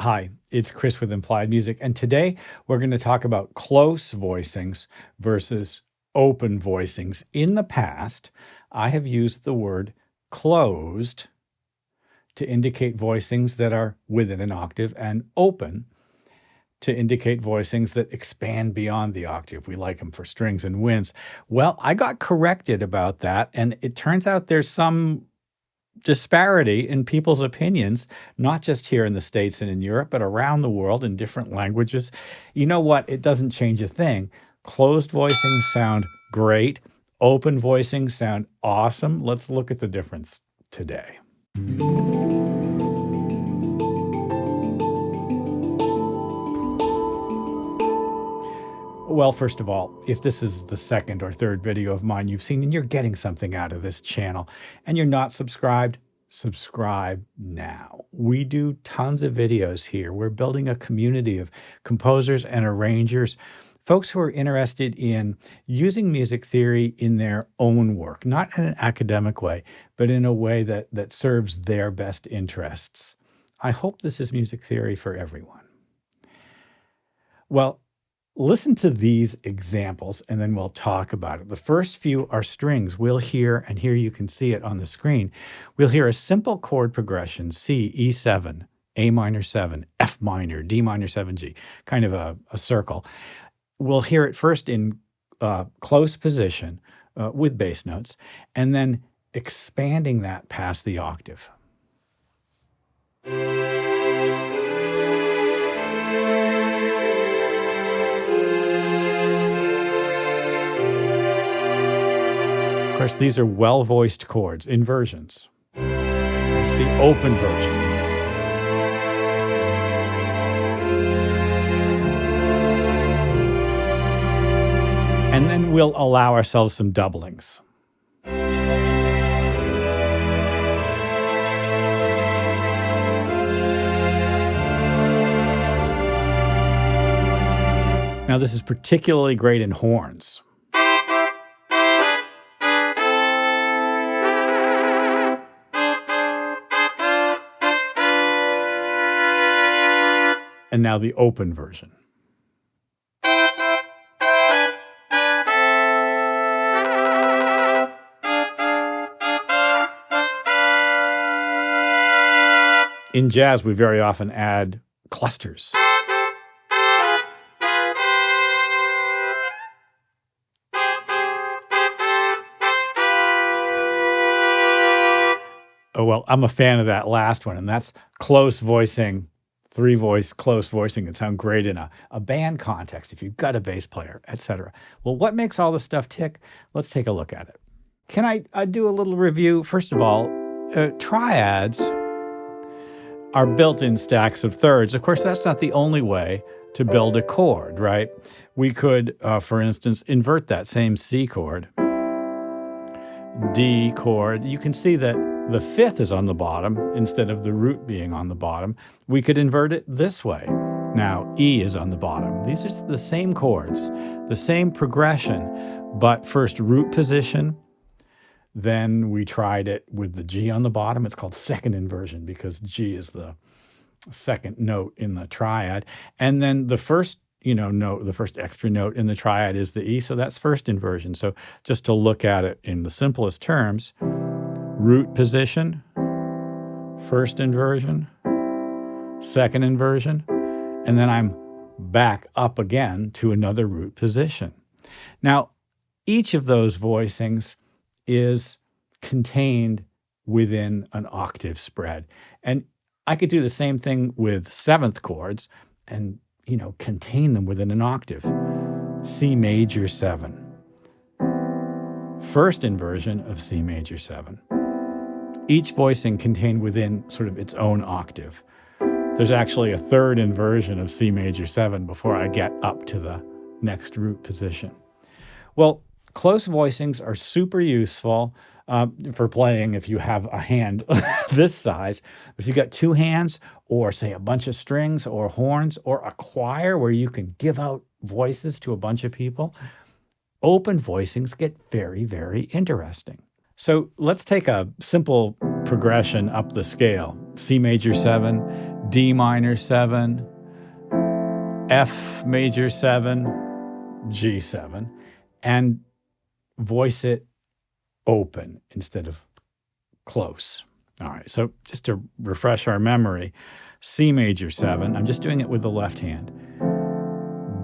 Hi, it's Chris with Implied Music, and today we're going to talk about close voicings versus open voicings. In the past, I have used the word closed to indicate voicings that are within an octave and open to indicate voicings that expand beyond the octave. We like them for strings and winds. Well, I got corrected about that, and it turns out there's some disparity in people's opinions, not just here in the States and in Europe, but around the world in different languages. You know what? It doesn't change a thing. Closed voicings sound great. Open voicings sound awesome. Let's look at the difference today. Well, first of all, if this is the second or third video of mine you've seen and you're getting something out of this channel and you're not subscribed, subscribe now. We do tons of videos here. We're building a community of composers and arrangers, folks who are interested in using music theory in their own work, not in an academic way, but in a way that serves their best interests. I hope this is music theory for everyone. Well, listen to these examples and then we'll talk about it. The first few are strings. We'll hear, and here you can see it on the screen, we'll hear a simple chord progression, C, E7, A minor 7, F minor, D minor 7, G, kind of a circle. We'll hear it first in close position with bass notes, and then expanding that past the octave. Of course, these are well-voiced chords, inversions. It's the open version. And then we'll allow ourselves some doublings. Now, this is particularly great in horns. And now the open version. In jazz, we very often add clusters. Oh, well, I'm a fan of that last one, and that's close voicing. Three voice, close voicing can sound great in a band context if you've got a bass player, etc. Well, what makes all this stuff tick? Let's take a look at it. Can I do a little review? First of all, triads are built in stacks of thirds. Of course, that's not the only way to build a chord, right? We could, for instance, invert that same C chord, D chord. You can see that the fifth is on the bottom instead of the root being on the bottom. We could invert it this way. Now, E is on the bottom. These are the same chords, the same progression, but first root position, then we tried it with the G on the bottom. It's called second inversion because G is the second note in the triad. And then the first note, the first extra note in the triad is the E, so that's first inversion. So just to look at it in the simplest terms, root position, first inversion, second inversion, and then I'm back up again to another root position. Now, each of those voicings is contained within an octave spread. And I could do the same thing with seventh chords and, contain them within an octave. C major 7. First inversion of C major 7. Each voicing contained within sort of its own octave. There's actually a third inversion of C major 7 before I get up to the next root position. Well, close voicings are super useful for playing if you have a hand this size. If you've got two hands or, say, a bunch of strings or horns or a choir where you can give out voices to a bunch of people, open voicings get very, very interesting. So let's take a simple progression up the scale. C major 7, D minor 7, F major 7, G7, and voice it open instead of close. All right, so just to refresh our memory, C major 7, I'm just doing it with the left hand,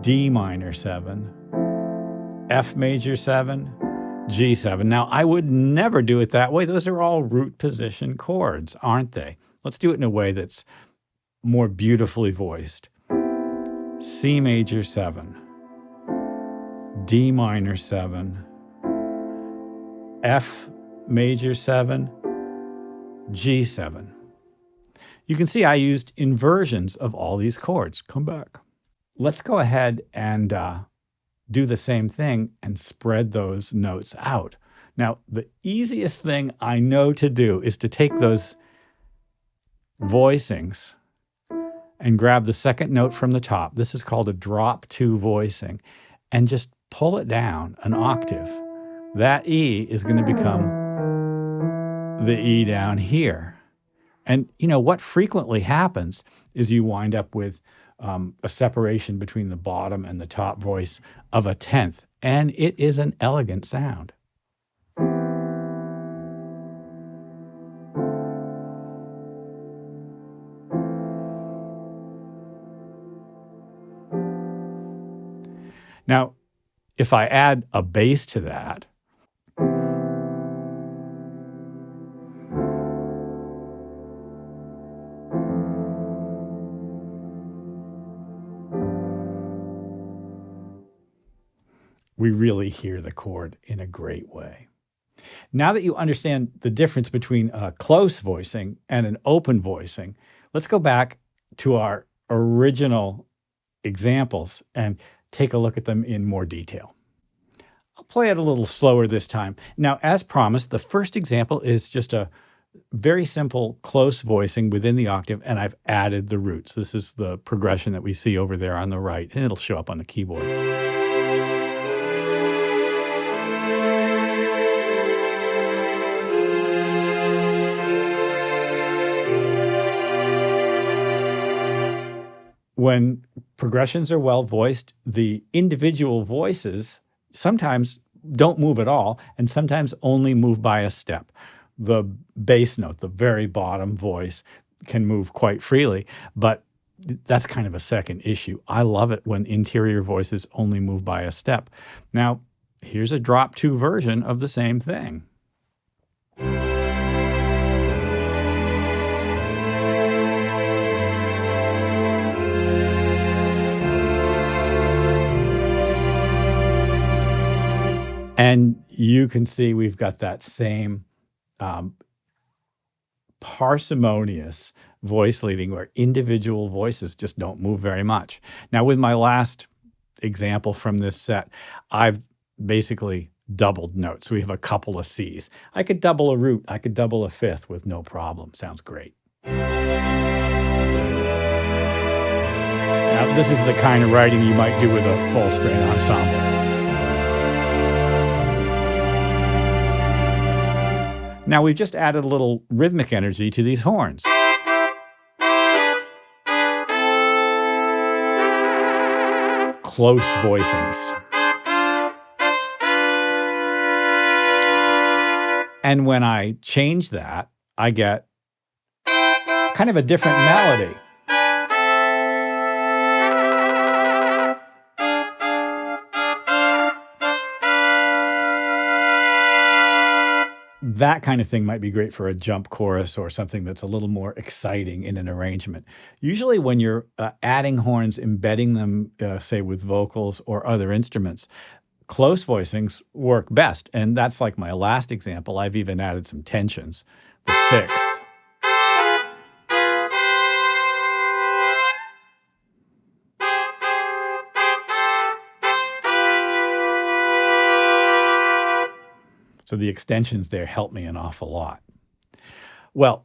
D minor 7, F major 7, G7. Now, I would never do it that way. Those are all root position chords, aren't they? Let's do it in a way that's more beautifully voiced. C major 7, D minor 7, F major 7, G7. You can see I used inversions of all these chords. Come back. Let's go ahead and do the same thing and spread those notes out. Now, the easiest thing I know to do is to take those voicings and grab the second note from the top. This is called a drop 2 voicing, and just pull it down an octave. That E is going to become the E down here. And you know what frequently happens is you wind up with a separation between the bottom and the top voice of a tenth, and it is an elegant sound. Now, if I add a bass to that, we really hear the chord in a great way. Now that you understand the difference between a close voicing and an open voicing, let's go back to our original examples and take a look at them in more detail. I'll play it a little slower this time. Now, as promised, the first example is just a very simple close voicing within the octave, and I've added the roots. This is the progression that we see over there on the right, and it'll show up on the keyboard. When progressions are well voiced, the individual voices sometimes don't move at all and sometimes only move by a step. The bass note, the very bottom voice, can move quite freely, but that's kind of a second issue. I love it when interior voices only move by a step. Now, here's a drop 2 version of the same thing. And you can see we've got that same parsimonious voice leading where individual voices just don't move very much. Now, with my last example from this set, I've basically doubled notes. We have a couple of Cs. I could double a root. I could double a fifth with no problem. Sounds great. Now, this is the kind of writing you might do with a full string ensemble. Now, we've just added a little rhythmic energy to these horns. Close voicings. And when I change that, I get kind of a different melody. That kind of thing might be great for a jump chorus or something that's a little more exciting in an arrangement. Usually when you're adding horns, embedding them, say, with vocals or other instruments, close voicings work best. And that's like my last example. I've even added some tensions. The sixth. So the extensions there help me an awful lot. Well,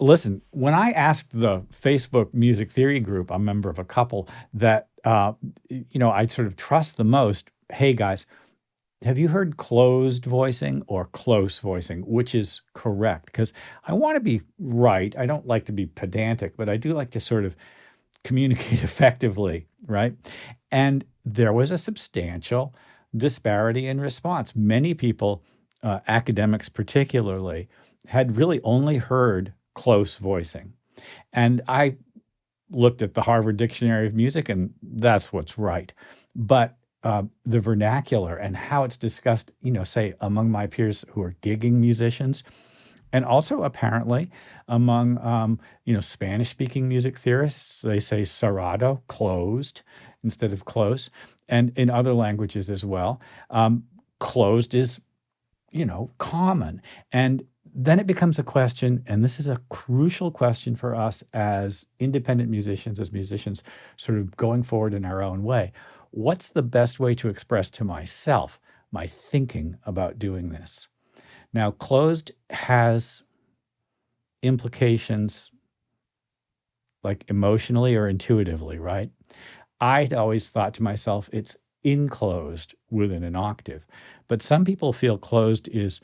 listen, when I asked the Facebook Music Theory group, I'm a member of a couple that, I sort of trust the most, hey guys, have you heard closed voicing or close voicing? Which is correct? Because I want to be right. I don't like to be pedantic, but I do like to sort of communicate effectively, right? And there was a substantial disparity in response. Many people, academics particularly, had really only heard close voicing. And I looked at the Harvard Dictionary of Music, and that's what's right. But the vernacular and how it's discussed, say among my peers who are gigging musicians, and also apparently among Spanish-speaking music theorists, they say cerrado, closed, instead of close, and in other languages as well, closed is common. And then it becomes a question, and this is a crucial question for us as independent musicians, as musicians sort of going forward in our own way. What's the best way to express to myself my thinking about doing this? Now, closed has implications like emotionally or intuitively, right? I'd always thought to myself, it's enclosed within an octave. But some people feel closed is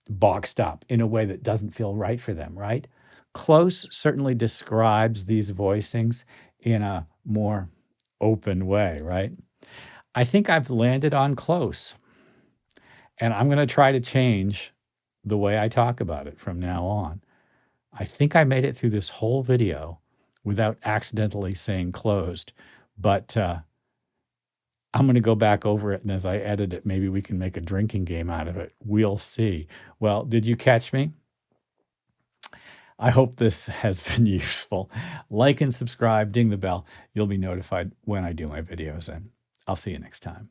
boxed up in a way that doesn't feel right for them, right? Close certainly describes these voicings in a more open way, right? I think I've landed on close, and I'm going to try to change the way I talk about it from now on. I think I made it through this whole video without accidentally saying closed, but I'm going to go back over it, and as I edit it, maybe we can make a drinking game out of it. We'll see. Well, did you catch me? I hope this has been useful. Like and subscribe, ding the bell. You'll be notified when I do my videos, and I'll see you next time.